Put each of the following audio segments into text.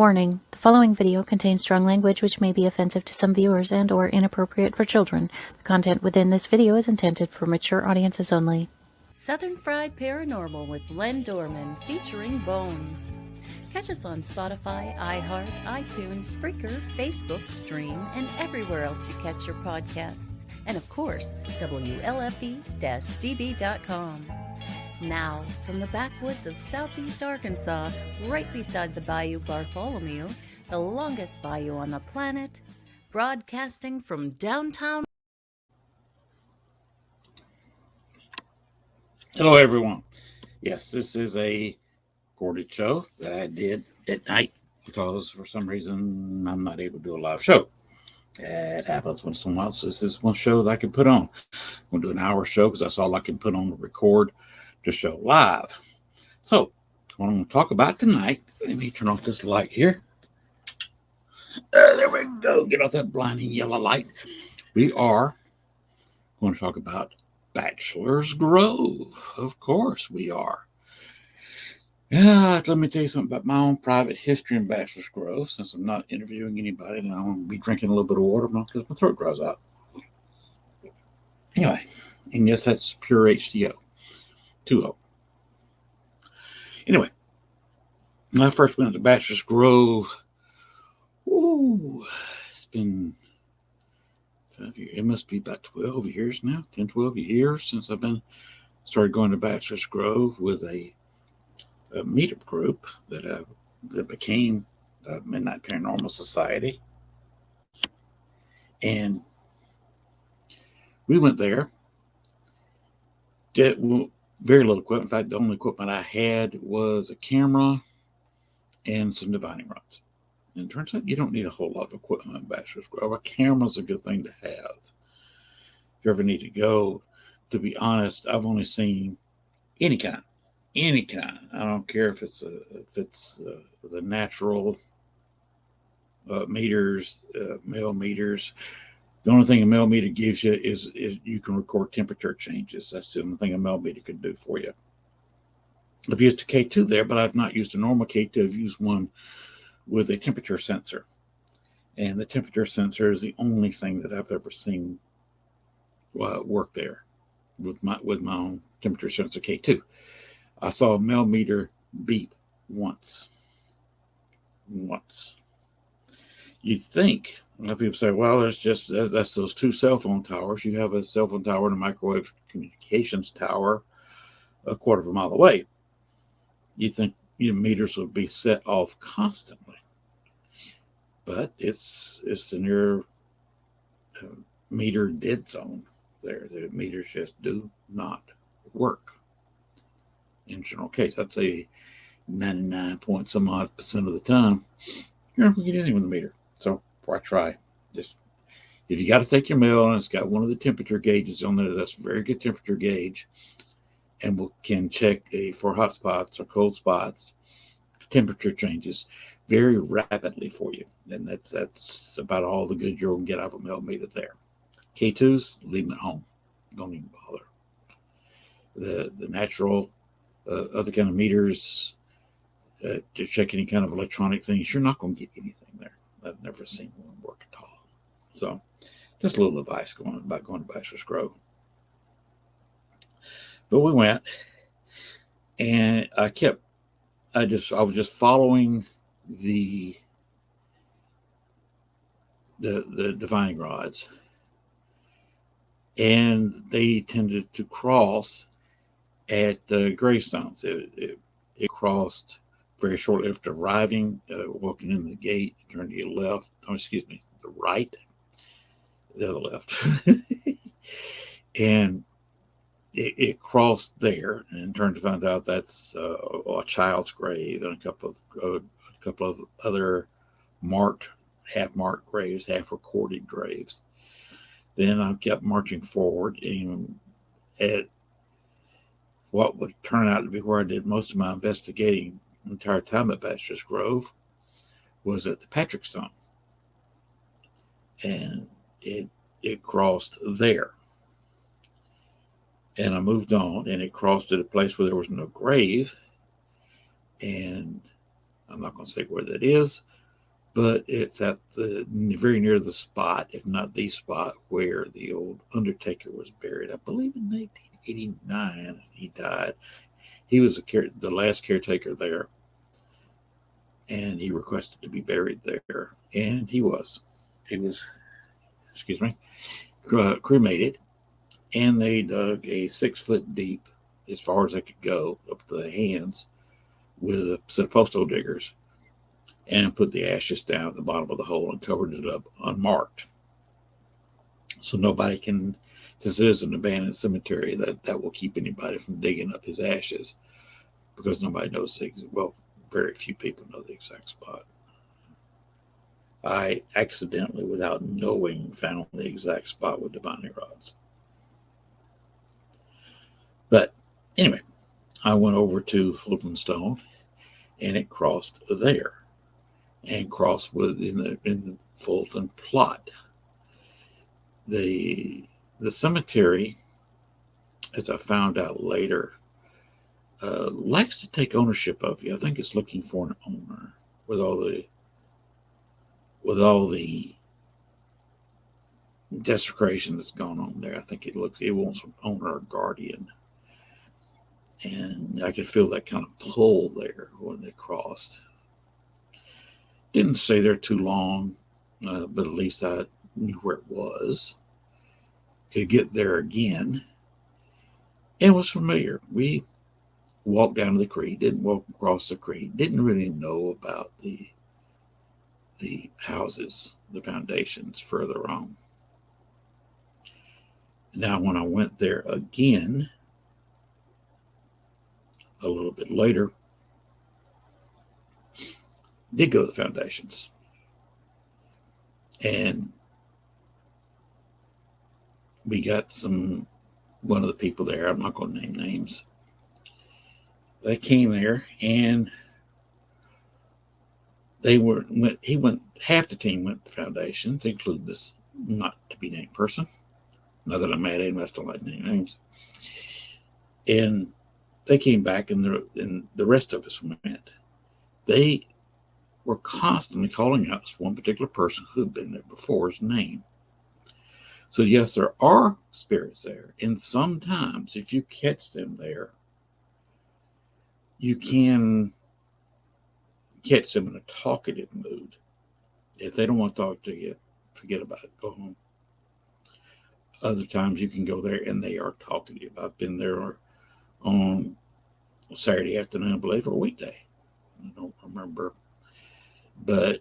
Warning, the following video contains strong language which may be offensive to some viewers and/or inappropriate for children. The content within this video is intended for mature audiences only. Southern Fried Paranormal with Len Dorman featuring Bones. Catch us on Spotify, iHeart, iTunes, Spreaker, Facebook, Stream, and everywhere else you catch your podcasts. And of course, WLFE-DB.com. Now, from the backwoods of southeast Arkansas, right beside the Bayou Bartholomew, the longest bayou on the planet, broadcasting from downtown. Hello, everyone. Yes, this is a recorded show that I did at night because for some reason I'm not able to do a live show. It happens once in a while. So this is one show that I can put on. I'm going to do an hour show because that's all I can put on to record to show live. So what I'm going to talk about tonight, let me turn off this light here. There we go. Get off that blinding yellow light. We are going to talk about Bachelors Grove. Of course we are. Yeah, let me tell you something about my own private history in Bachelors Grove. Since I'm not interviewing anybody, and I'm going to be drinking a little bit of water because my throat dries out. Anyway, and yes, that's pure H2O. 2O. Anyway, when I first went to Bachelors Grove, it's been 5 years. It must be about 12 years now, 10, 12 years since I've started going to Bachelors Grove with a meetup group that became Midnight Paranormal Society. And we went there. Did very little equipment. In fact, the only equipment I had was a camera and some divining rods. And it turns out you don't need a whole lot of equipment in Bachelors Grove. A camera's a good thing to have. If you ever need to go, to be honest, I've only seen any kind. I don't care if it's the natural meters, male meters. The only thing a male meter gives you is you can record temperature changes. That's the only thing a male meter can do for you. I've used a K2 there, but I've not used a normal K2. I've used one with a temperature sensor. And the temperature sensor is the only thing that I've ever seen work there with my own temperature sensor K2. I saw a male meter beep once. You'd think, a lot of people say, well, that's those two cell phone towers. You have a cell phone tower and a microwave communications tower a quarter of a mile away. You'd think meters would be set off constantly. But it's in your meter dead zone there. The meters just do not work. In general case, I'd say 99 point some odd percent of the time, you're not going to get anything with the meter. So before I try, just if you got to take your mail and it's got one of the temperature gauges on there, that's a very good temperature gauge, and we can check for hot spots or cold spots, temperature changes very rapidly for you. And that's about all the good you're going to get out of a mail meter there. K2s, leave them at home. Don't even bother. The natural other kind of meters to check any kind of electronic things, you're not going to get anything there. I've never seen one work at all. So just a little advice about going to Bachelors Grove. But we went, and I was just following the divining rods, and they tended to cross at gravestones. It crossed very shortly after arriving, walking in the gate, turn to your left. Oh, excuse me, the right, the other left. And it crossed there and turned to find out that's a child's grave and a couple of other half-marked graves, half-recorded graves. Then I kept marching forward, and at what would turn out to be where I did most of my investigating the entire time at Bachelors Grove was at the Patrick Stone. And it crossed there. And I moved on, and it crossed at a place where there was no grave. And I'm not going to say where that is, but it's at the very near the spot, if not the spot, where the old Undertaker was buried. I believe in 1989 he died. He was the last caretaker there, and he requested to be buried there, and he was. He was, excuse me, cremated, and they dug a 6 foot deep, as far as they could go, up to the hands, with a set of postal diggers, and put the ashes down at the bottom of the hole and covered it up unmarked. So nobody can, since it is an abandoned cemetery, that will keep anybody from digging up his ashes, because nobody knows well, very few people know the exact spot. I accidentally, without knowing, found the exact spot with divining rods. But anyway, I went over to the Fulton Stone, and it crossed there, and crossed in the Fulton plot. The cemetery, as I found out later, likes to take ownership of you. I think it's looking for an owner with all the desecration that's gone on there. I think it wants an owner or guardian. And I could feel that kind of pull there when they crossed. Didn't stay there too long, but at least I knew where it was. Could get there again. And it was familiar. We walked down to the creek, didn't walk across the creek, didn't really know about the houses, the foundations further on. Now, when I went there again, a little bit later, did go to the foundations. And we got one of the people there, I'm not going to name names, they came there, and half the team went to foundations, including this not to be named person. Not that I'm mad at him, I still like name names. And they came back, and the rest of us went. They were constantly calling out this one particular person who had been there before, his name. So yes, there are spirits there, and sometimes if you catch them there, you can catch them in a talkative mood. If they don't want to talk to you, forget about it, go home. Other times you can go there and they are talkative. I've been there on Saturday afternoon, I believe, or a weekday. I don't remember. But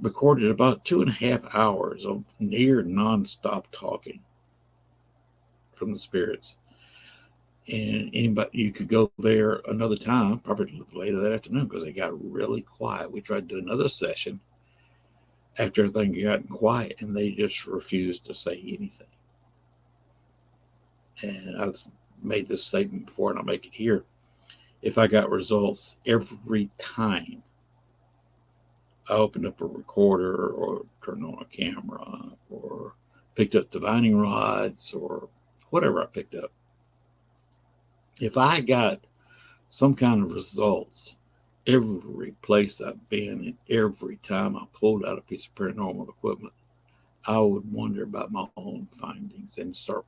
recorded about 2.5 hours of near nonstop talking from the spirits. And anybody, you could go there another time, probably later that afternoon, because they got really quiet. We tried to do another session after everything got quiet, and they just refused to say anything. And I've made this statement before, and I'll make it here. If I got results every time I opened up a recorder or turned on a camera or picked up divining rods or whatever I picked up, if I got some kind of results every place I've been and every time I pulled out a piece of paranormal equipment, I would wonder about my own findings and start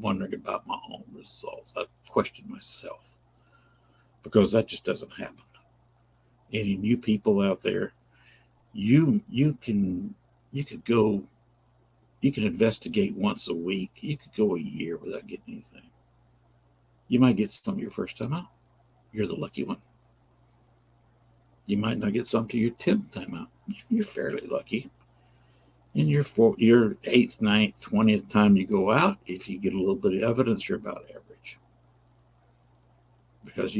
wondering about my own results. I'd question myself, because that just doesn't happen. Any new people out there, you can investigate once a week. You could go a year without getting anything. You might get some your first time out. You're the lucky one. You might not get some to your 10th time out. You're fairly lucky. And your 8th, 9th, 20th time you go out, if you get a little bit of evidence, you're about average. Because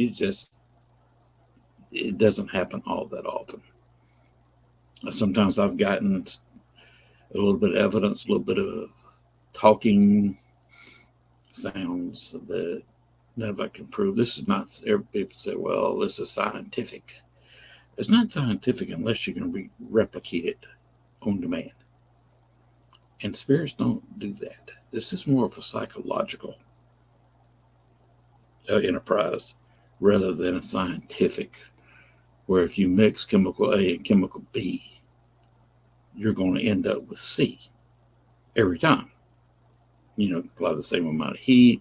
it doesn't happen all that often. Sometimes I've gotten a little bit of evidence, a little bit of talking sounds that none of I can prove. This is not, people say, well, this is scientific. It's not scientific unless you can replicate it on demand. And spirits don't do that. This is more of a psychological enterprise rather than a scientific, where if you mix chemical A and chemical B, you're going to end up with C every time. Apply the same amount of heat,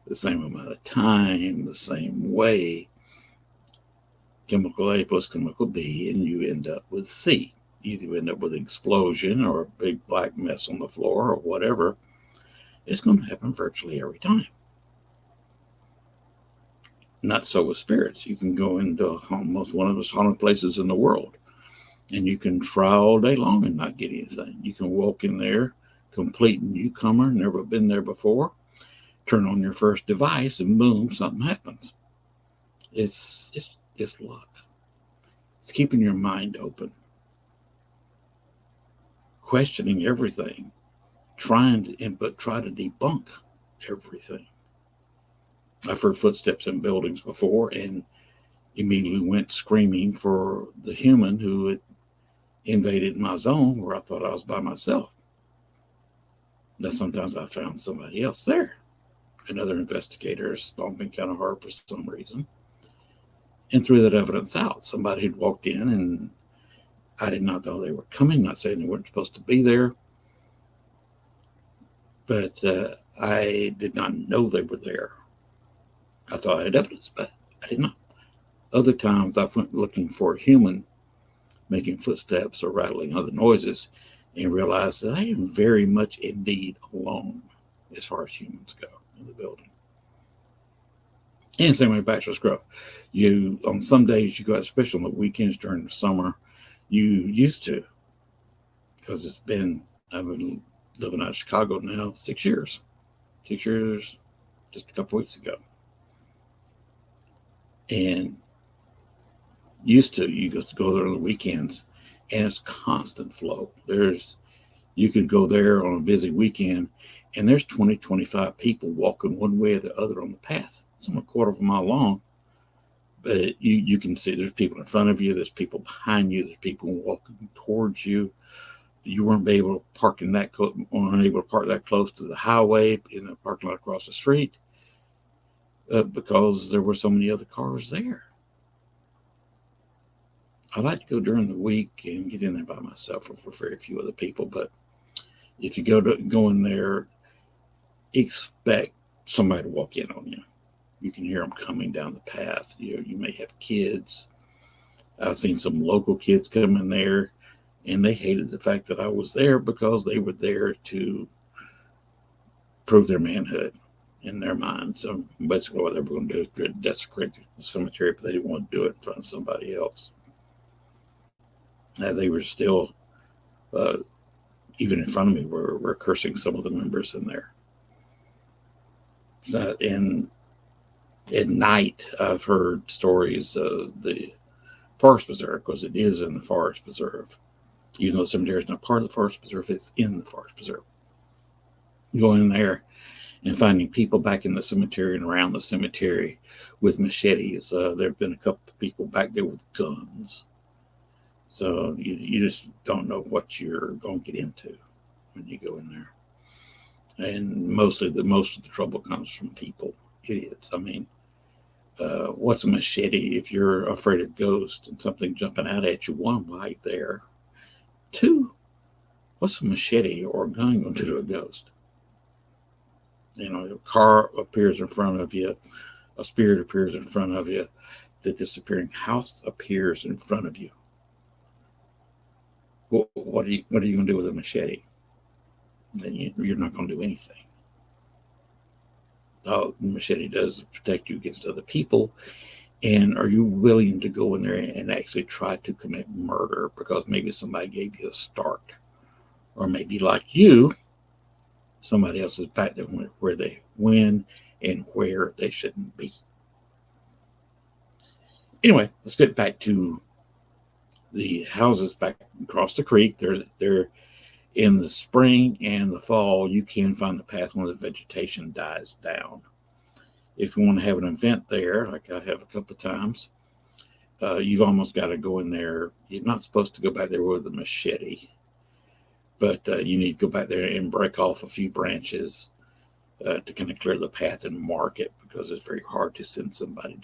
the same amount of time, the same way. Chemical A plus chemical B, and you end up with C. Either you end up with an explosion or a big black mess on the floor or whatever. It's going to happen virtually every time. Not so with spirits. You can go into almost one of the haunted places in the world, and you can try all day long and not get anything. You can walk in there, complete newcomer, never been there before, turn on your first device, and boom, something happens. It's luck. It's keeping your mind open, questioning everything, try to debunk everything. I've heard footsteps in buildings before and immediately went screaming for the human who had invaded my zone where I thought I was by myself. Now sometimes I found somebody else there. Another investigator stomping kind of hard for some reason, and threw that evidence out. Somebody had walked in, and I did not know they were coming. Not saying they weren't supposed to be there, but I did not know they were there. I thought I had evidence, but I did not. Other times I went looking for a human making footsteps or rattling other noises and realized that I am very much indeed alone as far as humans go in the building. And same way Bachelors Grove. On some days you go out, especially on the weekends during the summer, you used to, because I've been living out of Chicago now 6 years. 6 years, just a couple weeks ago. And you just go there on the weekends, and it's constant flow. You could go there on a busy weekend, and there's 20, 25 people walking one way or the other on the path. Some a quarter of a mile long, but you can see there's people in front of you, there's people behind you, there's people walking towards you. You weren't able to park that close to the highway in a parking lot across the street because there were so many other cars there. I like to go during the week and get in there by myself or for very few other people, but if you go in there, expect somebody to walk in on you. You can hear them coming down the path. You may have kids. I've seen some local kids come in there, and they hated the fact that I was there because they were there to prove their manhood in their mind. So basically what they were going to do is desecrate the cemetery if they didn't want to do it in front of somebody else. They were still, even in front of me, were cursing some of the members in there. And at night, I've heard stories of the Forest Preserve, because it is in the Forest Preserve. Even though the cemetery is not part of the Forest Preserve, it's in the Forest Preserve. Going in there and finding people back in the cemetery and around the cemetery with machetes. There have been a couple of people back there with guns. So you just don't know what you're going to get into when you go in there. And most of the trouble comes from people, idiots. I mean, what's a machete if you're afraid of ghosts and something jumping out at you? One, right there. Two, what's a machete or a gun going to do to a ghost? A car appears in front of you, a spirit appears in front of you, the disappearing house appears in front of you. Well, what are you going to do with a machete? Then you're not going to do anything. All the machete does is protect you against other people. And are you willing to go in there and actually try to commit murder because maybe somebody gave you a start? Or maybe like you, somebody else is back there when and where they shouldn't be. Anyway, let's get back to the houses back across the creek. They're in the spring and the fall, you can find the path when the vegetation dies down. If you want to have an event there, like I have a couple of times, you've almost got to go in there. You're not supposed to go back there with a machete, but you need to go back there and break off a few branches to kind of clear the path and mark it, because it's very hard to send somebody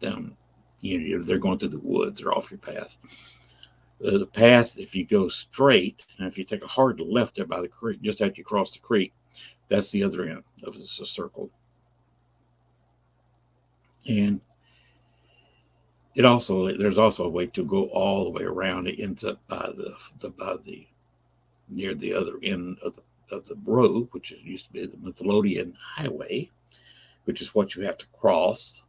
down they're going through the woods. They're off your path. The path, if you go straight, and if you take a hard left there by the creek, just after you cross the creek, that's the other end of this circle. And there's also a way to go all the way around. It ends up by the near the other end of the road, which used to be the Midlothian Highway, which is what you have to cross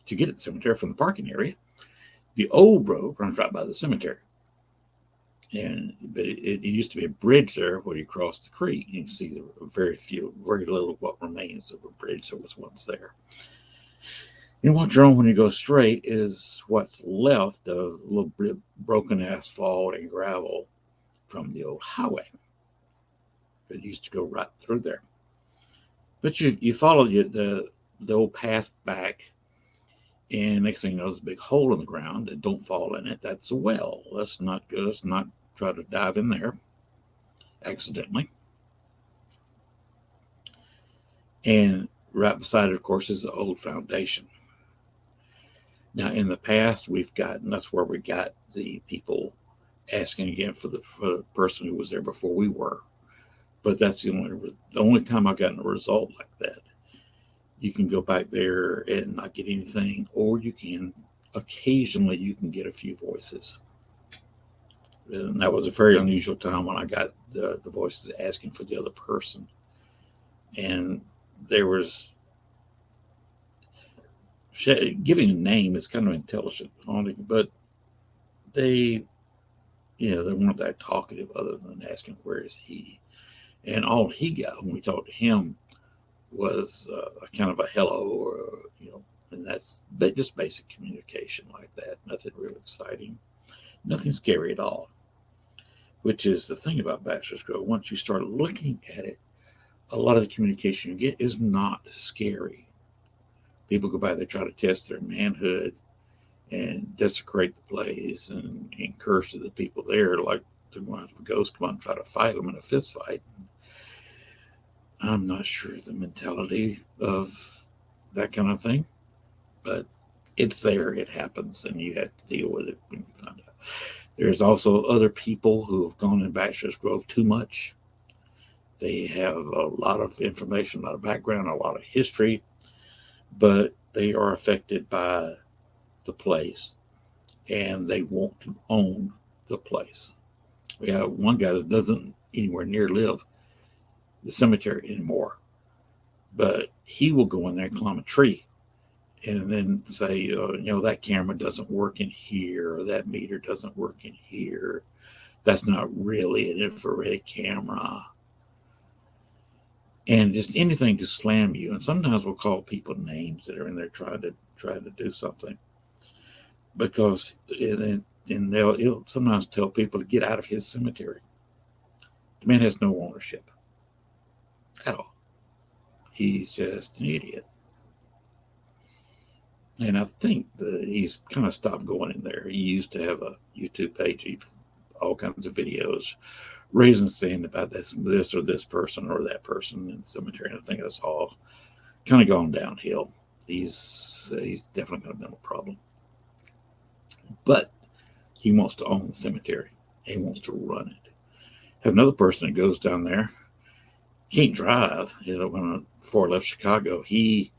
to get to the cemetery from the parking area. The old road runs right by the cemetery. But it used to be a bridge there where you cross the creek. You can see the very little of what remains of a bridge that was once there. And what you're on when you go straight is what's left of a little bit of broken asphalt and gravel from the old highway. It used to go right through there. But you follow the old path back, and next thing you know, there's a big hole in the ground, and don't fall in it. That's a well. Let's not try to dive in there accidentally. And right beside it, of course, is the old foundation. Now, in the past, that's where we got the people asking again for the person who was there before we were. But that's the only time I've gotten a result like that. You can go back there and not get anything, or occasionally you can get a few voices. And that was a very unusual time when I got the voices asking for the other person. And there was giving a name is kind of intelligent, but they weren't that talkative other than asking, where is he? And all he got when we talked to him was a kind of a hello, or, and that's just basic communication like that. Nothing really exciting, nothing scary at all, which is the thing about Bachelor's Grove. Once you start looking at it, a lot of the communication you get is not scary. People go by there, try to test their manhood and desecrate the place and curse to the people there, like the ones with ghosts come out and try to fight them in a fist fight. I'm not sure the mentality of that kind of thing, but it's there, it happens, and you have to deal with it when you find out. There's also other people who have gone in Bachelor's Grove too much. They have a lot of information, a lot of background, a lot of history, but they are affected by the place, and they want to own the place. We have one guy that doesn't anywhere near live the cemetery anymore, but he will go in there and climb a tree and then say, that camera doesn't work in here, or that meter doesn't work in here. That's not really an infrared camera. And just anything to slam you. And sometimes we'll call people names that are in there trying to do something, because he'll sometimes tell people to get out of his cemetery. The man has no ownership at all. He's just an idiot. And I think he's kind of stopped going in there. He used to have a YouTube page, all kinds of videos, raising saying about this or this person or that person in the cemetery. And I think that's all kind of gone downhill. He's definitely got a mental problem. But he wants to own the cemetery. He wants to run it. Have another person that goes down there, can't drive. Before I left Chicago, he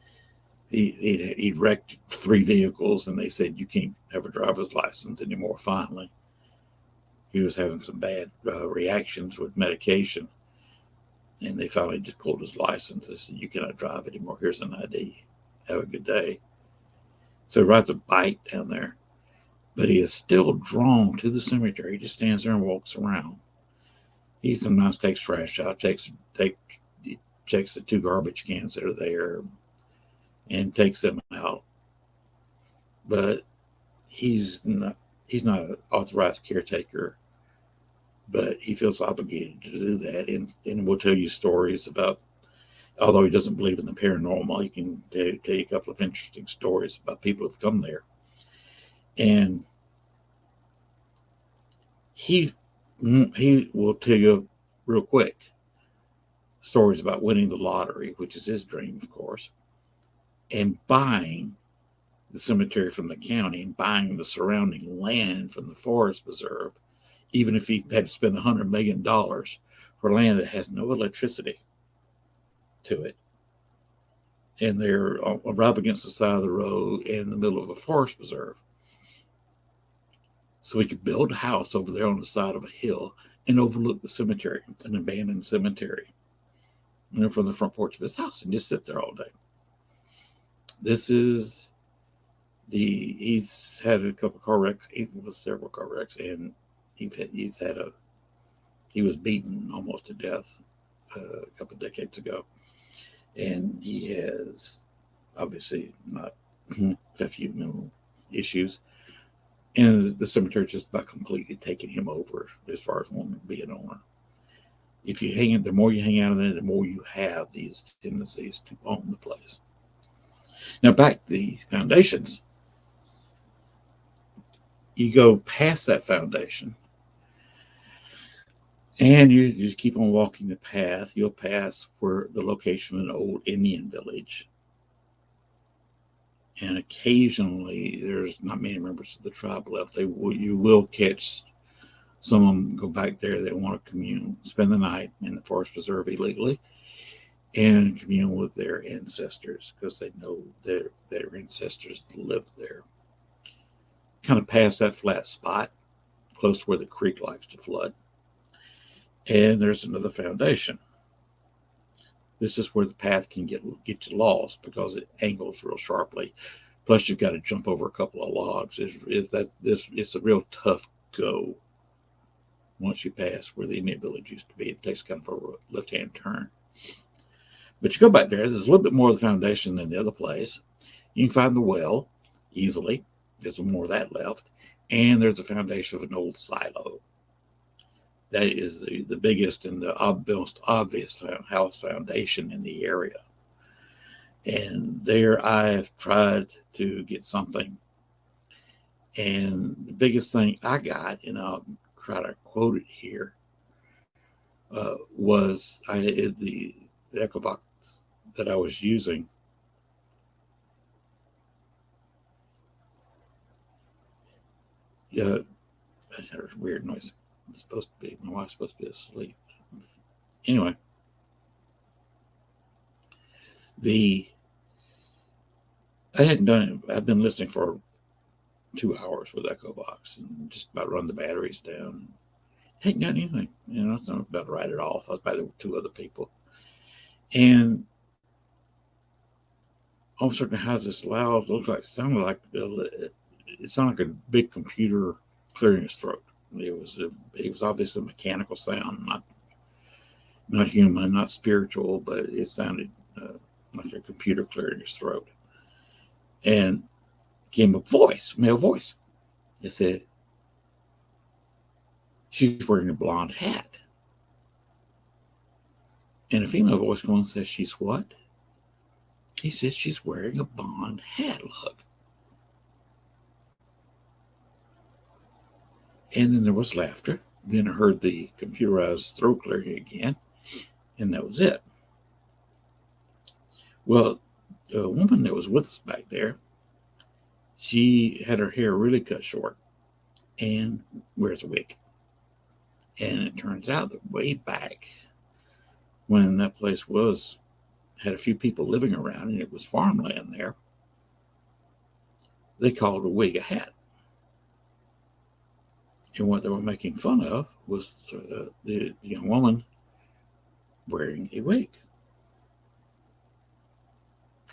wrecked 3 vehicles, and they said you can't have a driver's license anymore. Finally, he was having some bad reactions with medication, and they finally just pulled his license. They said, you cannot drive anymore. Here's an ID. Have a good day. So he rides a bike down there, but he is still drawn to the cemetery. He just stands there and walks around. He sometimes takes trash out, checks the 2 garbage cans that are there, and takes them out. But he's not an authorized caretaker, but he feels obligated to do that. And we'll tell you stories about, although he doesn't believe in the paranormal, he can tell you a couple of interesting stories about people who've come there. And he will tell you real quick stories about winning the lottery, which is his dream, of course, and buying the cemetery from the county and buying the surrounding land from the forest preserve, even if he had to spend $100 million for land that has no electricity to it. And they're right up against the side of the road in the middle of a forest preserve. So he could build a house over there on the side of a hill and overlook the cemetery, an abandoned cemetery, from the front porch of his house, and just sit there all day. This is he's had a couple car wrecks, several car wrecks, and he was beaten almost to death a couple of decades ago. And he has obviously not a few mental issues. And the cemetery just about completely taking him over as far as wanting to be an owner. If you the more you hang out of there, the more you have these tendencies to own the place. Now back to the foundations. You go past that foundation and you just keep on walking the path. You'll pass where the location of an old Indian village. And occasionally, there's not many members of the tribe left. You will catch some of them go back there. They want to commune, spend the night in the forest preserve illegally, and commune with their ancestors because they know their ancestors lived there. Kind of past that flat spot, close to where the creek likes to flood. And there's another foundation. This is where the path can get you lost because it angles real sharply. Plus, you've got to jump over a couple of logs. It's a real tough go once you pass where the Indian village used to be. It takes kind of a left-hand turn. But you go back there. There's a little bit more of the foundation than the other place. You can find the well easily. There's more of that left. And there's a foundation of an old silo. That is the biggest and the most obvious house foundation in the area. And there I've tried to get something. And the biggest thing I got, and I'll try to quote it here, was the Echovox that I was using. That was a weird noise. It's supposed to be, my wife's supposed to be asleep. Anyway, I hadn't done it. I've been listening for 2 hours with Echovox and just about run the batteries down. Hadn't got anything. So I'm about to write it off. I was by there with 2 other people. And all of a sudden it has this loud, it sounded like a big computer clearing its throat. It was obviously a mechanical sound, not human, not spiritual, but it sounded like a computer clearing its throat. And came a male voice. It said, "She's wearing a blonde hat." And a female voice comes and says, "She's what?" He says, "She's wearing a blonde hat, look." And then there was laughter. Then I heard the computerized throat clearing again, and that was it. Well, the woman that was with us back there, she had her hair really cut short and wears a wig. And it turns out that way back when that place had a few people living around and it was farmland there, they called a wig a hat. And what they were making fun of was the young woman wearing a wig.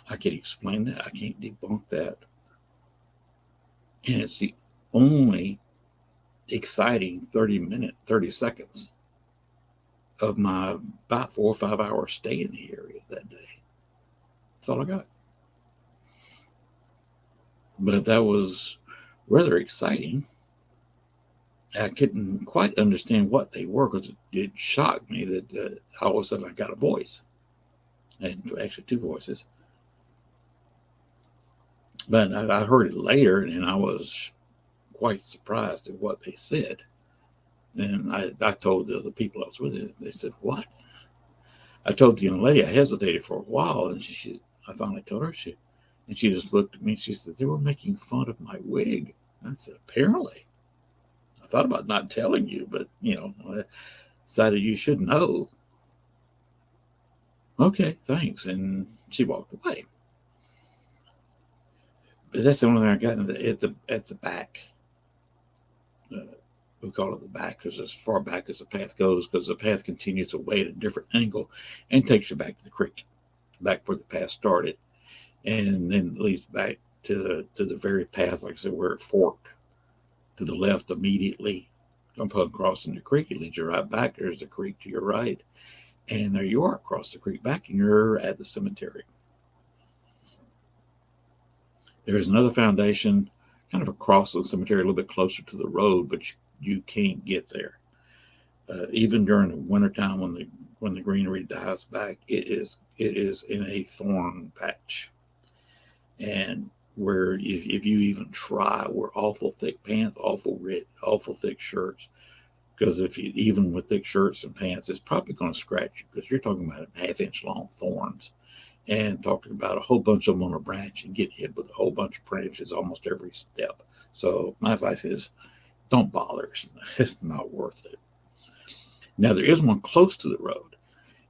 I can't explain that. I can't debunk that. And it's the only exciting 30 seconds of my about 4 or 5 hour stay in the area that day. That's all I got. But that was rather exciting. I couldn't quite understand what they were because it shocked me that all of a sudden I got a voice. I had actually 2 voices. But I heard it later and I was quite surprised at what they said. And I told the other people I was with it. They said, "What?" I told the young lady I hesitated for a while, and I finally told her. And she just looked at me and she said, they were making fun of my wig. I said, apparently. I thought about not telling you, but, I decided you should know. Okay, thanks. And she walked away. But that's the only thing I got at the back. We call it the back because as far back as the path goes, because the path continues away at a different angle and takes you back to the creek, back where the path started, and then leads back to the very path, like I said, where it forked to the left immediately. Upon crossing the creek, it leads you right back. There's the creek to your right, and there you are across the creek back, and you're at the cemetery. There's another foundation kind of across the cemetery, a little bit closer to the road, but you can't get there. Even during the wintertime when the greenery dies back, it is in a thorn patch. And where if you even try, wear awful thick pants, awful thick shirts. Because if you, even with thick shirts and pants, it's probably going to scratch you because you're talking about 1/2 inch long thorns and talking about a whole bunch of them on a branch and get hit with a whole bunch of branches almost every step. So my advice is don't bother. It's not worth it. Now there is one close to the road,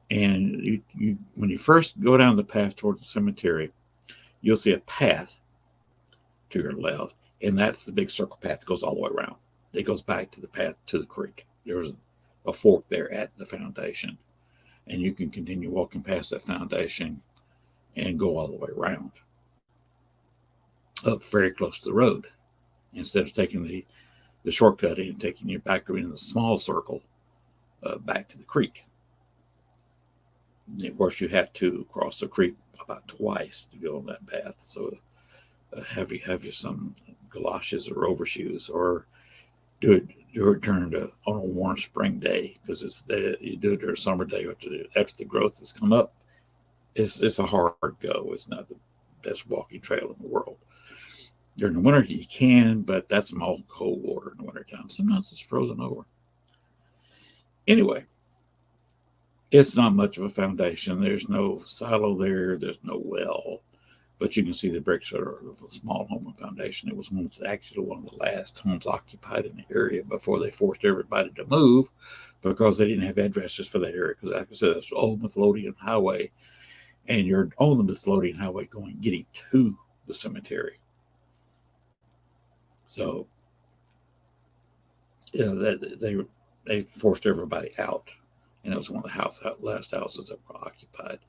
and you when you first go down the path towards the cemetery, you'll see a path to your left, and that's the big circle path that goes all the way around. It goes back to the path to the creek. There's a fork there at the foundation, and you can continue walking past that foundation and go all the way around up very close to the road instead of taking the shortcut and taking you back in the small circle back to the creek. And of course, you have to cross the creek about twice to go on that path. So have you some galoshes or overshoes, or do it during on a warm spring day, because you do it during a summer day after the growth has come up. It's a hard go. It's not the best walking trail in the world. During the winter you can, but that's all cold water in the wintertime. Sometimes it's frozen over. Anyway, it's not much of a foundation. There's no silo there. There's no well. But you can see the bricks are of a small home foundation. It was actually one of the last homes occupied in the area before they forced everybody to move because they didn't have addresses for that area. Because, like I said, it's old Midlothian Highway, and you're on the Midlothian Highway getting to the cemetery. So, they forced everybody out, and it was one of the last houses that were occupied.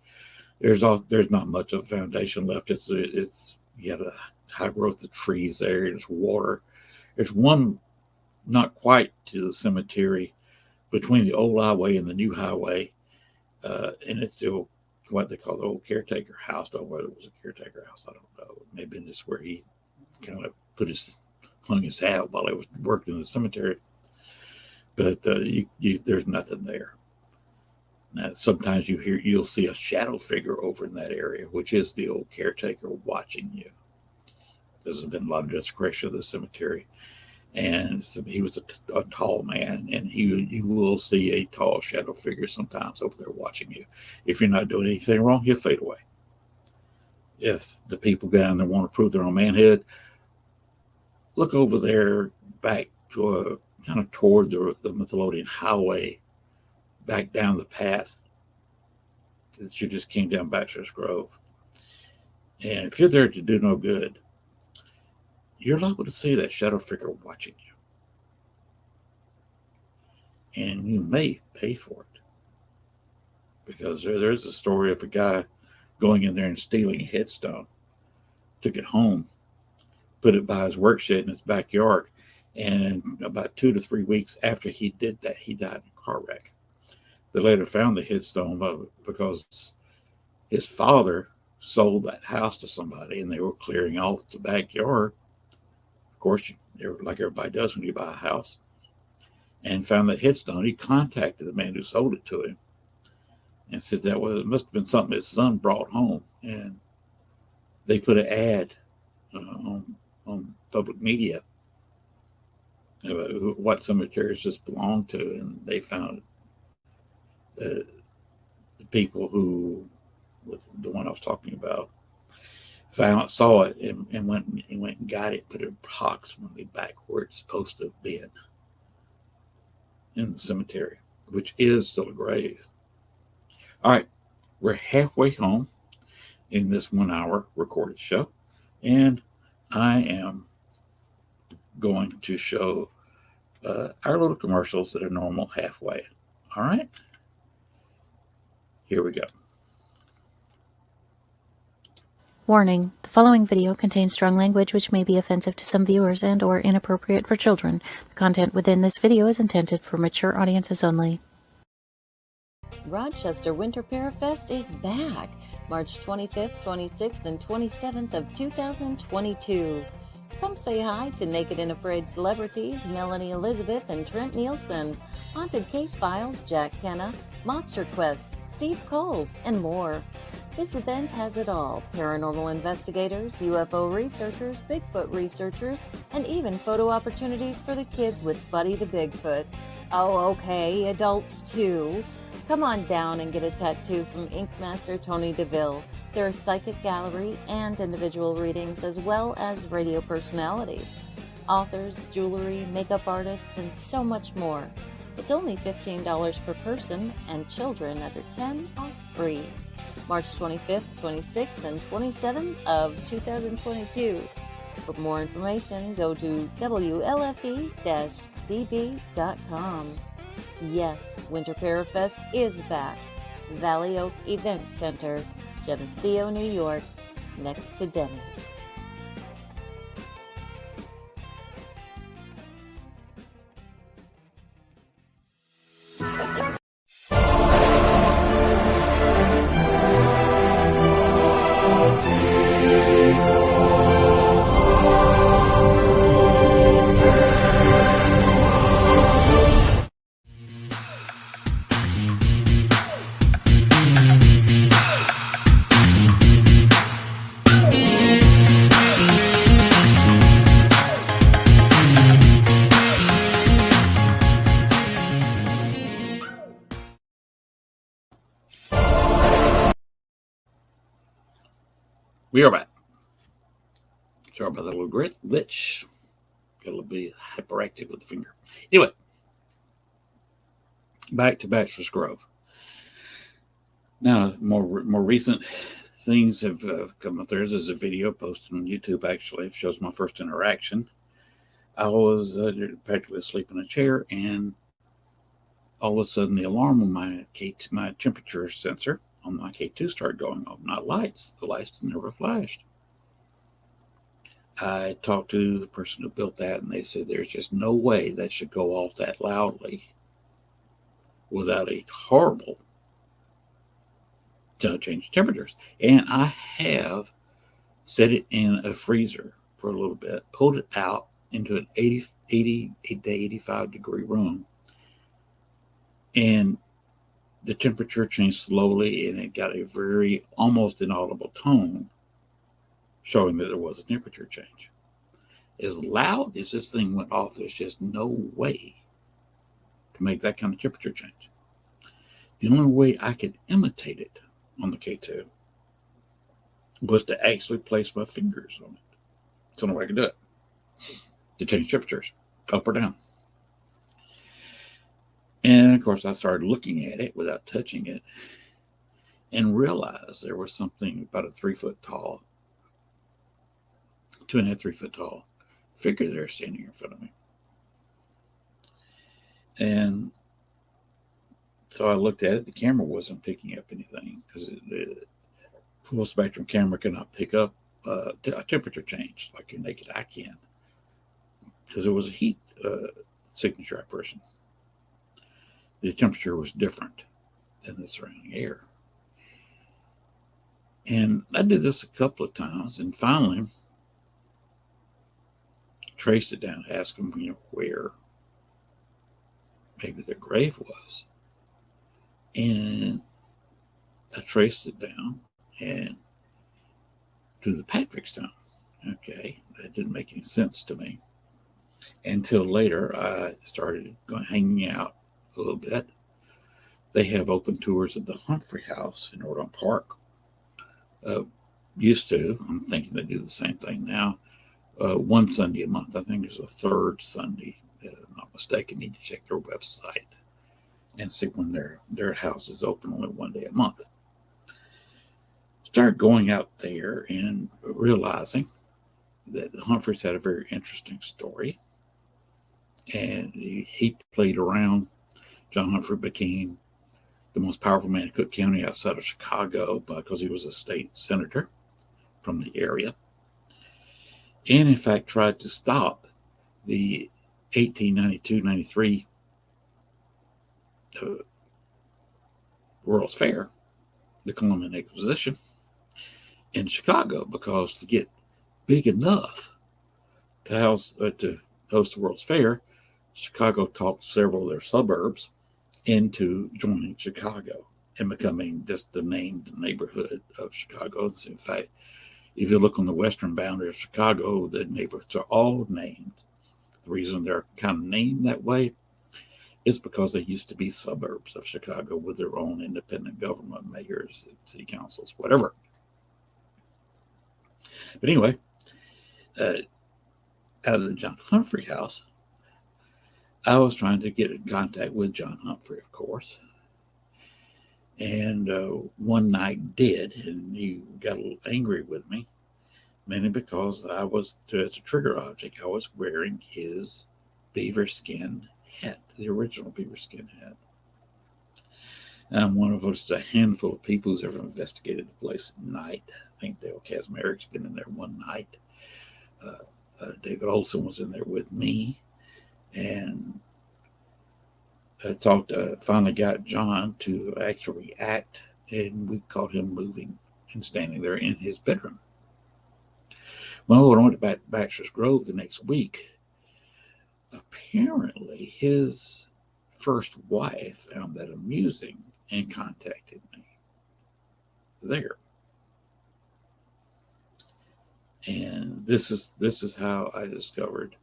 There's not much of a foundation left. It's you got a high growth of trees there. There's water. There's one not quite to the cemetery between the old highway and the new highway, and it's the what they call the old caretaker house. I don't know whether it was a caretaker house. I don't know. Maybe this where he kind of hung his hat while he was working in the cemetery. But there's nothing there. Now, sometimes you'll see a shadow figure over in that area, which is the old caretaker watching you. There's been a lot of desecration of the cemetery, and so he was a tall man, and you will see a tall shadow figure sometimes over there watching you. If you're not doing anything wrong, he'll fade away. If the people down there want to prove their own manhood, look over there back to kind of toward the Midlothian Highway, back down the path that you just came down Bachelors Grove. And if you're there to do no good, you're liable to see that shadow figure watching you. And you may pay for it. Because there's a story of a guy going in there and stealing a headstone. Took it home, put it by his work shed in his backyard. And about 2 to 3 weeks after he did that, he died in a car wreck. They later found the headstone because his father sold that house to somebody, and they were clearing off the backyard. Of course, like everybody does when you buy a house, and found that headstone. He contacted the man who sold it to him and said that it must have been something his son brought home. And they put an ad on public media about what cemeteries this belonged to, and they found the people who, with the one I was talking about, Saw it and went and got it, put it approximately back where it's supposed to have been in the cemetery, which is still a grave. All right, we're halfway home in this 1 hour recorded show, and I am going to show our little commercials that are normal halfway. All right, here we go. Warning, the following video contains strong language which may be offensive to some viewers and or inappropriate for children. The content within this video is intended for mature audiences only. Rochester Winter Parafest is back, March 25th, 26th, and 27th of 2022. Come say hi to Naked and Afraid celebrities Melanie Elizabeth and Trent Nielsen, Haunted Case Files Jack Kenna, Monster Quest Steve Coles, and more. This event has it all: paranormal investigators, UFO researchers, Bigfoot researchers, and even photo opportunities for the kids with Buddy the Bigfoot. Oh, okay, adults too. Come on down and get a tattoo from Ink Master Tony DeVille. There are psychic gallery and individual readings, as well as radio personalities, authors, jewelry, makeup artists, and so much more. It's only $15 per person, and children under 10 are free. March 25th, 26th, and 27th of 2022. For more information, go to WLFE-DB.com. Yes, Winter Parafest is back. Valley Oak Event Center, Geneseo, New York, next to Denny's. We are back. Sorry about that little glitch. Got a little bit hyperactive with the finger. Anyway, back to Bachelor's Grove. Now, more recent things have come up. There's a video posted on YouTube, actually. It shows my first interaction. I was practically asleep in a chair, and all of a sudden the alarm on my temperature sensor on my K2 started going off. Not lights. The lights never flashed. I talked to the person who built that, and they said there's just no way that should go off that loudly without a horrible change of temperatures. And I have set it in a freezer for a little bit, pulled it out into an 85 degree room, and the temperature changed slowly, and it got a very almost inaudible tone showing that there was a temperature change. As loud as this thing went off, there's just no way to make that kind of temperature change. The only way I could imitate it on the K2 was to actually place my fingers on it. It's the only way I could do it to change temperatures, up or down. And of course, I started looking at it without touching it and realized there was something about a 3 foot tall, 2.5, 3 foot tall figure there standing in front of me. And so I looked at it. The camera wasn't picking up anything because the full spectrum camera cannot pick up a temperature change like your naked eye can, because it was a heat signature apparition. The temperature was different than the surrounding air. And I did this a couple of times, and finally traced it down, asked them, where maybe their grave was. And I traced it down and to the Patrick's Town. Okay, that didn't make any sense to me until later. I started hanging out a little bit. They have open tours of the Humphrey House in Ordon Park, used to. I'm thinking they do the same thing now. One Sunday a month. I think it's the third Sunday. If I'm not mistaken, you need to check their website and see when their house is open only one day a month. Started going out there and realizing that Humphreys had a very interesting story, and he played around. John Humphrey became the most powerful man in Cook County outside of Chicago because he was a state senator from the area, and in fact tried to stop the 1892-93 World's Fair, the Columbian Exposition in Chicago, because to get big enough to host the World's Fair, Chicago talked several of their suburbs into joining Chicago and becoming just the named neighborhood of Chicago. In fact, if you look on the western boundary of Chicago, the neighborhoods are all named. The reason they're kind of named that way is because they used to be suburbs of Chicago with their own independent government, mayors, city councils, whatever. But anyway, out of the John Humphrey house, I was trying to get in contact with John Humphrey, of course. And one night did, and he got a little angry with me, mainly because I was, as a trigger object, I was wearing his beaver skin hat, the original beaver skin hat. And I'm one of just a handful of people who's ever investigated the place at night. I think Dale Kazmarik's been in there one night. David Olson was in there with me. And I finally got John to actually act, and we caught him moving and standing there in his bedroom. Well, when I went to Bachelors Grove the next week, apparently his first wife found that amusing and contacted me there. And this is how I discovered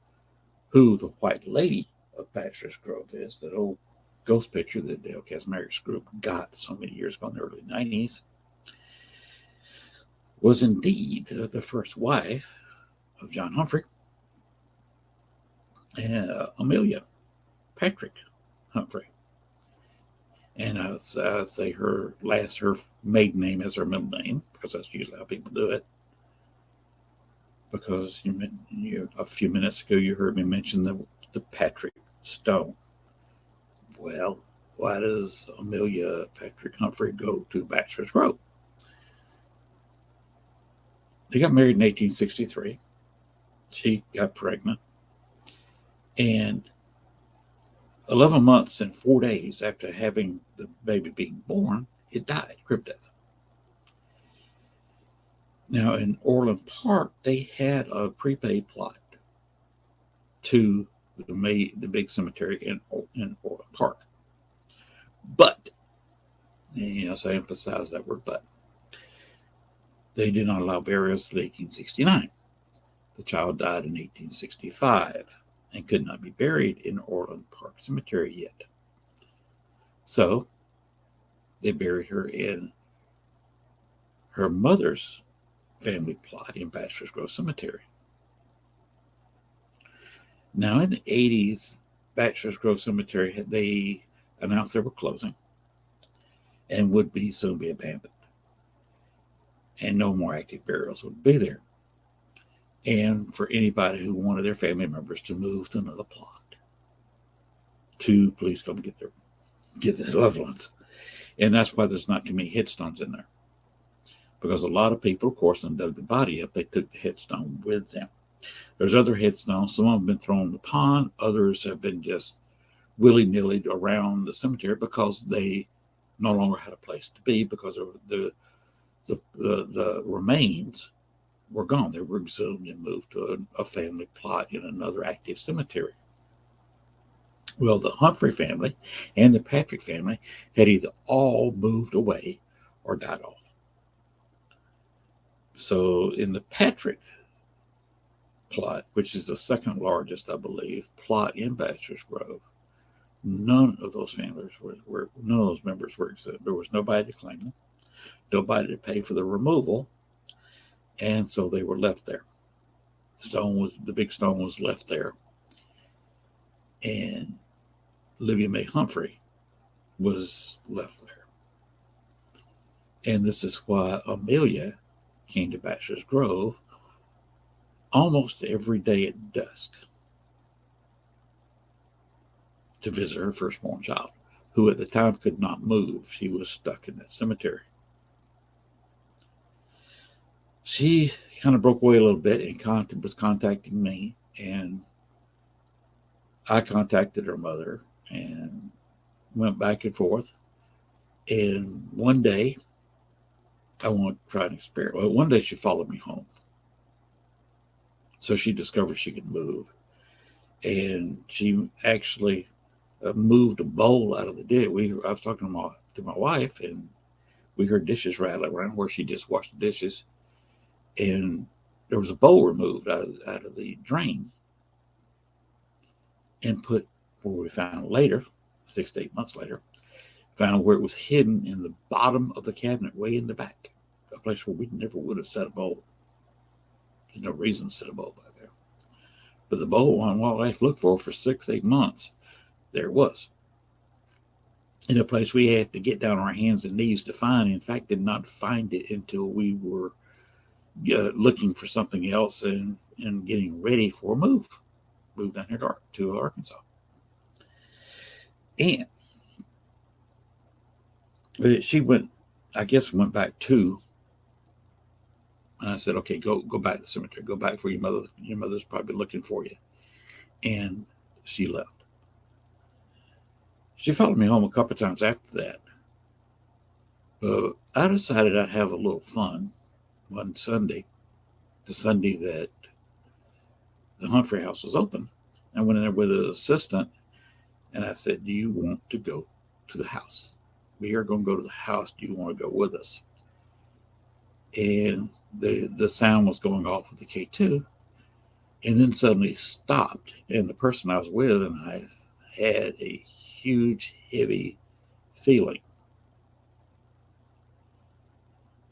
who the White Lady of Bachelors Grove is, that old ghost picture that Dale Kazmarik's group got so many years ago in the early 90s, was indeed the first wife of John Humphrey, and Amelia Patrick Humphrey. And I say her maiden name as her middle name, because that's usually how people do it. Because a few minutes ago you heard me mention the Patrick Stone. Well, why does Amelia Patrick Humphrey go to Bachelors Grove? They got married in 1863. She got pregnant. And 11 months and 4 days after having the baby being born, it died, crib death. Now, in Orland Park, they had a prepaid plot to the big cemetery in Orland Park. But, and so I emphasize that word but, they did not allow burials until 1869. The child died in 1865 and could not be buried in Orland Park Cemetery yet. So they buried her in her mother's family plot in Bachelors Grove Cemetery. Now, in the 80s, Bachelors Grove Cemetery, they announced they were closing and would soon be abandoned. And no more active burials would be there. And for anybody who wanted their family members to move to another plot, to please come get their loved ones. And that's why there's not too many headstones in there. Because a lot of people, of course, when they dug the body up, they took the headstone with them. There's other headstones. Some of them have been thrown in the pond. Others have been just willy-nilly around the cemetery because they no longer had a place to be, because the remains were gone. They were exhumed and moved to a family plot in another active cemetery. Well, the Humphrey family and the Patrick family had either all moved away or died off. So in the Patrick plot, which is the second largest, I believe, plot in Bachelors Grove, none of those members were exempt. There was nobody to claim them, nobody to pay for the removal, And so they were left there. The big stone was left there. And Olivia May Humphrey was left there. And this is why Amelia came to Bachelor's Grove almost every day at dusk to visit her firstborn child, who at the time could not move. She was stuck in that cemetery. She kind of broke away a little bit and was contacting me, and I contacted her mother and went back and forth. And one day, I wanted to try an experiment. Well, one day she followed me home. So she discovered she could move. And she actually moved a bowl out of the dish. I was talking to my wife, and we heard dishes rattling around where she just washed the dishes. And there was a bowl removed out of the drain and put where we found later, 6 to 8 months later, found where it was hidden in the bottom of the cabinet, way in the back, a place where we never would have set a bowl. There's no reason to set a bowl back there. But the bowl, my wife looked for 6 to 8 months, there it was. In a place we had to get down on our hands and knees to find. In fact, did not find it until we were looking for something else and getting ready for a move down here to Arkansas. And she went back too. And I said, okay, go back to the cemetery. Go back for your mother. Your mother's probably looking for you. And she left. She followed me home a couple of times after that. I decided I'd have a little fun one Sunday, the Sunday that the Humphrey house was open. I went in there with an assistant, and I said, do you want to go to the house? We are going to go to the house. Do you want to go with us? And the sound was going off with the K2, and then suddenly stopped. And the person I was with and I had a huge, heavy feeling.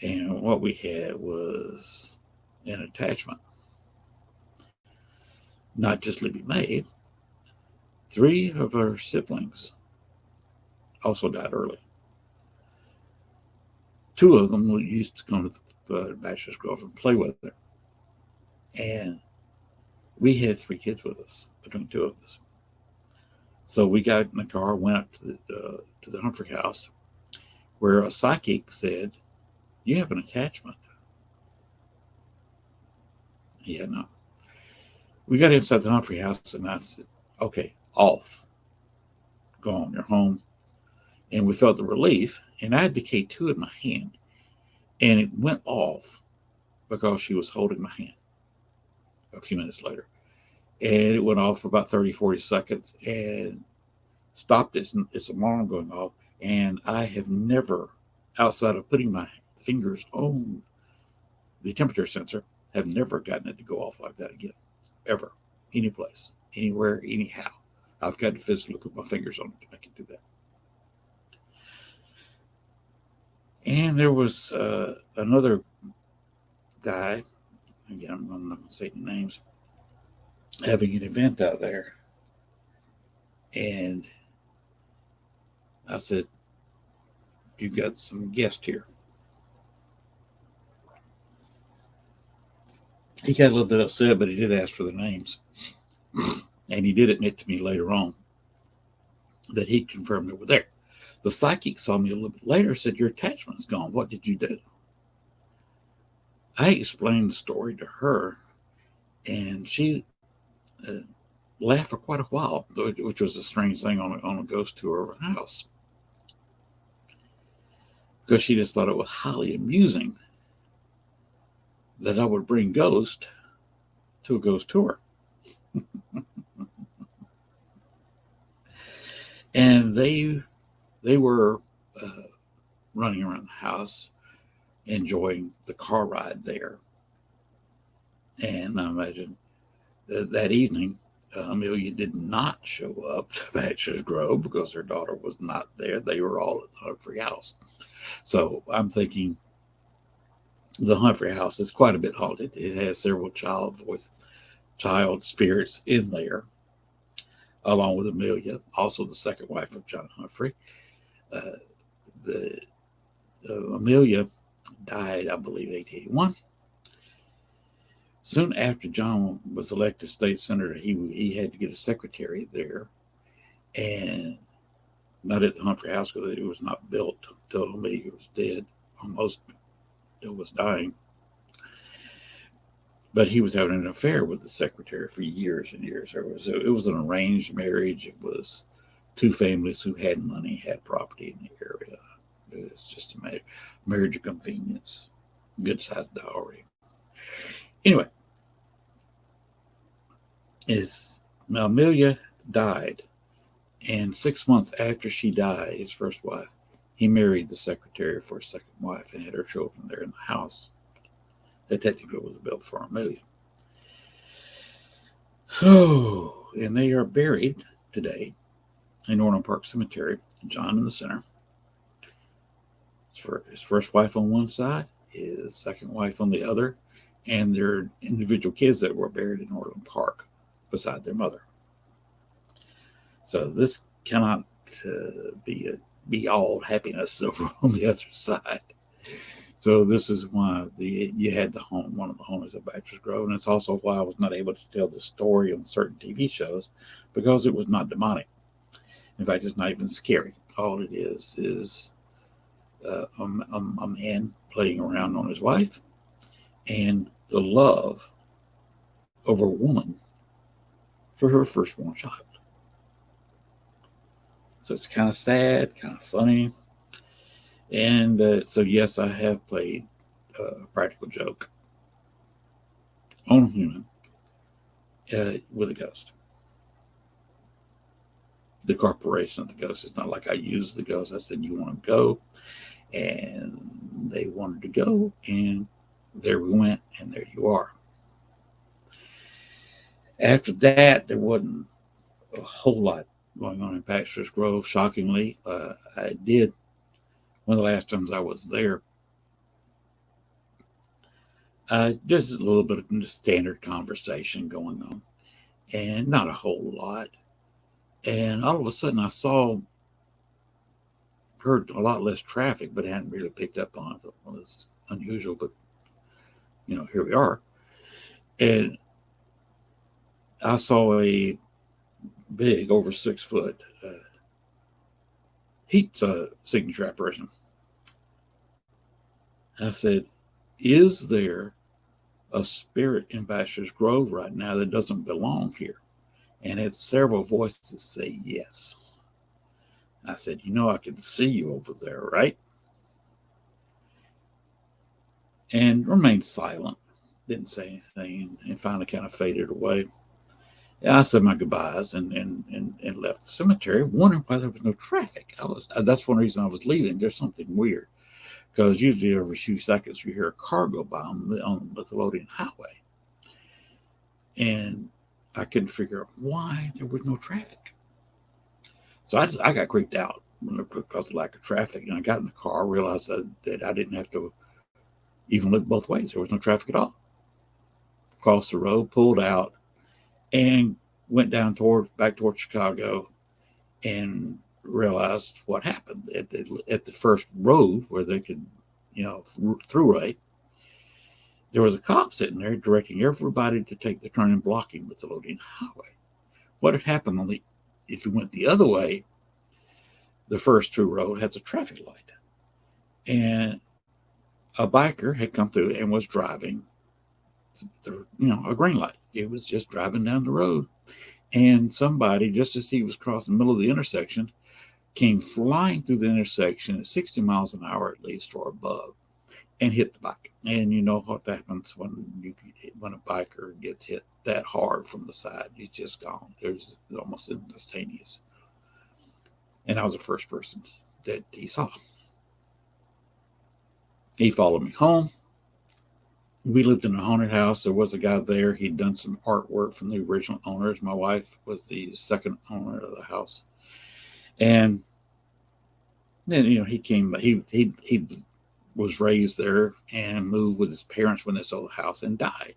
And what we had was an attachment. Not just Libby May, 3 of her siblings also died early. 2 of them used to come to the Bachelor's Grove and play with her. And we had 3 kids with us, between 2 of us. So we got in the car, went up to the Humphrey house, where a psychic said, you have an attachment. Yeah, no. We got inside the Humphrey house, and I said, okay, off. Go on, you're home. And we felt the relief, and I had the K2 in my hand, and it went off because she was holding my hand a few minutes later. And it went off for about 30, 40 seconds and stopped its alarm going off. And I have never, outside of putting my fingers on the temperature sensor, have never gotten it to go off like that again. Ever. Any place. Anywhere. Anyhow. I've got to physically put my fingers on it to make it do that. And there was another guy, again, I'm not going to say the names, having an event out there. And I said, you've got some guests here. He got a little bit upset, but he did ask for the names. And he did admit to me later on that he confirmed they were there. The psychic saw me a little bit later, said, your attachment's gone. What did you do? I explained the story to her, and she laughed for quite a while, which was a strange thing on a ghost tour of a house. Because she just thought it was highly amusing that I would bring ghosts to a ghost tour. And they were running around the house, enjoying the car ride there. And I imagine that evening, Amelia did not show up to Bachelor's Grove because her daughter was not there. They were all at the Humphrey house. So I'm thinking The Humphrey house is quite a bit haunted. It has several child spirits in there, along with Amelia, also the second wife of John Humphrey. Uh, the Amelia died, I believe, in 1881. Soon after John was elected state senator, he had to get a secretary there, and not at the Humphrey house because it was not built until Amelia was dead, almost still was dying. But he was having an affair with the secretary for years and years. It was an arranged marriage. It was two families who had money, had property in the area. It was just a marriage of convenience, good sized dowry. Anyway, now Amelia died, and 6 months after she died, his first wife, he married the secretary for his second wife and had her children there in the house that technically was built for Amelia. So, and they are buried today in Orland Park Cemetery, John in the center. His first wife on one side, his second wife on the other, and their individual kids that were buried in Orland Park beside their mother. So this cannot be all happiness over on the other side. So this is why you had one of the homies of Bachelors Grove, and it's also why I was not able to tell the story on certain TV shows, because it was not demonic. In fact, it's not even scary. All it is a man playing around on his wife, and the love of a woman for her firstborn child. So it's kind of sad, kind of funny. And so, yes, I have played a practical joke on a human with a ghost. The corporation of the ghost. It's not like I used the ghost. I said, you want to go? And they wanted to go. And there we went. And there you are. After that, there wasn't a whole lot going on in Bachelors Grove, shockingly. I did, one of the last times I was there, just a little bit of standard conversation going on, and not a whole lot. And all of a sudden, heard a lot less traffic, but hadn't really picked up on it. It was unusual, but here we are. And I saw a big, over 6 foot heat signature apparition. I said, is there a spirit in Bachelors Grove right now that doesn't belong here? And had several voices say yes. I said, I can see you over there, right? And remained silent, didn't say anything, and finally kind of faded away. I said my goodbyes and left the cemetery, wondering why there was no traffic. That's one reason I was leaving. There's something weird, because usually every few seconds you hear a car go by on the Thelodian Highway, and I couldn't figure out why there was no traffic. So I got creeped out because of the lack of traffic, and I got in the car, realized that I didn't have to even look both ways. There was no traffic at all. Crossed the road, pulled out, and went down back toward Chicago, and realized what happened at the first road where they could, throughway. There was a cop sitting there directing everybody to take the turn and blocking the Thelodian Highway. What had happened if you went the other way, the first true road has a traffic light, and a biker had come through and was driving through, a green light. It was just driving down the road, and somebody, just as he was crossing the middle of the intersection, came flying through the intersection at 60 miles an hour at least or above, and hit the bike. And you know what happens when a biker gets hit that hard from the side? He's just gone. There's almost instantaneous. And I was the first person that he saw. He followed me home. We lived in a haunted house. There was a guy there. He'd done some artwork from the original owners. My wife was the second owner of the house. And then, he came, he was raised there and moved with his parents when they sold the house and died.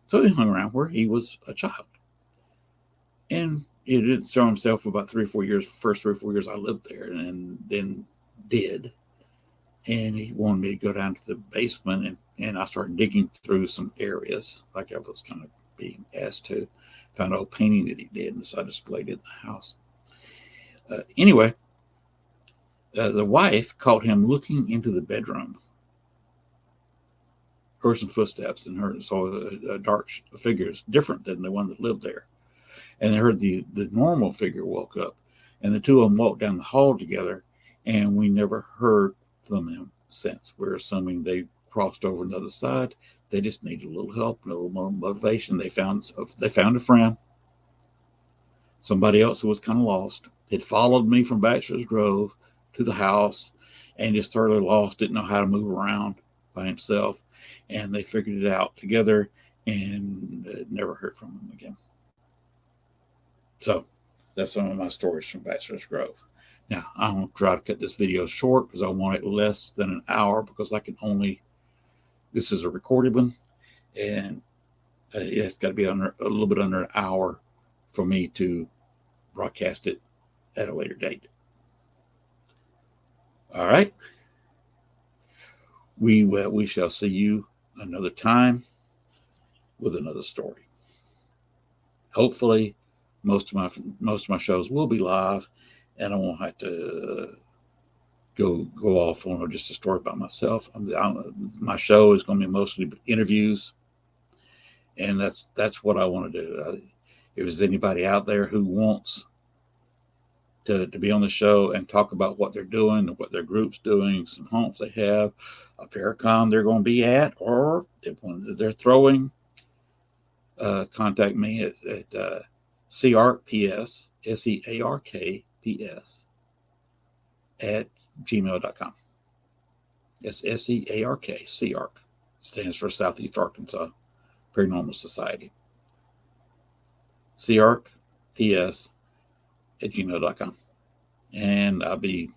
So he hung around where he was a child. And he didn't show himself for about 3 or 4 years. First 3 or 4 years I lived there, and then did. And he wanted me to go down to the basement, and I started digging through some areas like I was kind of being asked to. Found an old painting that he did, and so I displayed it in the house. Anyway, the wife caught him looking into the bedroom. Heard some footsteps and saw a dark figure different than the one that lived there. And they heard the normal figure woke up, and the two of them walked down the hall together, and we never heard from them since. We're assuming they crossed over to the other side. They just needed a little help, a little more motivation. They found a friend, somebody else who was kind of lost. Had followed me from Bachelors Grove to the house and just thoroughly lost, didn't know how to move around by himself. And they figured it out together and never heard from him again. So that's some of my stories from Bachelors Grove. Now, I'm going to try to cut this video short because I want it less than an hour, because I can only, this is a recorded one, and it's got to be a little bit under an hour for me to broadcast it at a later date. All right. We shall see you another time with another story. Hopefully, most of my shows will be live, and I won't have to go off on just a story about myself. My show is going to be mostly interviews, and that's what I want to do. If there's anybody out there who wants to be on the show and talk about what they're doing, what their group's doing, some haunts they have, a Paracon they're going to be at, or if they're throwing, contact me at CEARKPS, SEARKPS, at gmail.com. It's SEARK, CEARK. Stands for Southeast Arkansas Paranormal Society. CEARKPS at gmail.com. And I'll be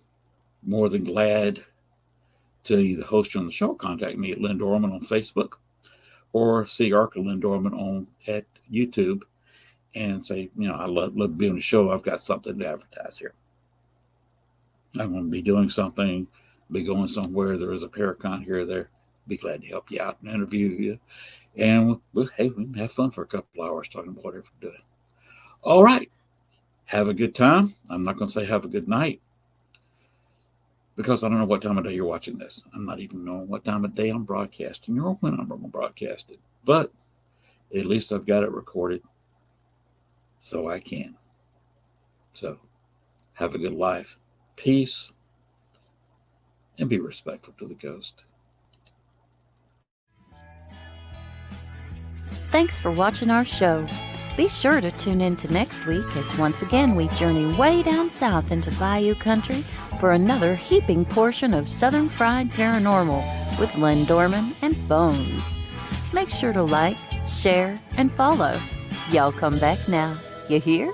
more than glad to either host you on the show, contact me at Lynn Dorman on Facebook, or CEARK or Lynn Dorman at YouTube, and say, I love to be on the show. I've got something to advertise here. I'm going to be doing something, be going somewhere. There is a Paracon here or there. Be glad to help you out and interview you. And hey, we can have fun for a couple hours talking about whatever we're doing. All right. Have a good time. I'm not going to say have a good night, because I don't know what time of day you're watching this. I'm not even knowing what time of day I'm broadcasting or when I'm going to broadcast it. But at least I've got it recorded so I can. So have a good life. Peace. And be respectful to the ghost. Thanks for watching our show. Be sure to tune in to next week, as once again we journey way down south into Bayou Country for another heaping portion of Southern Fried Paranormal with Lynn Dorman and Bones. Make sure to like, share, and follow. Y'all come back now. You hear?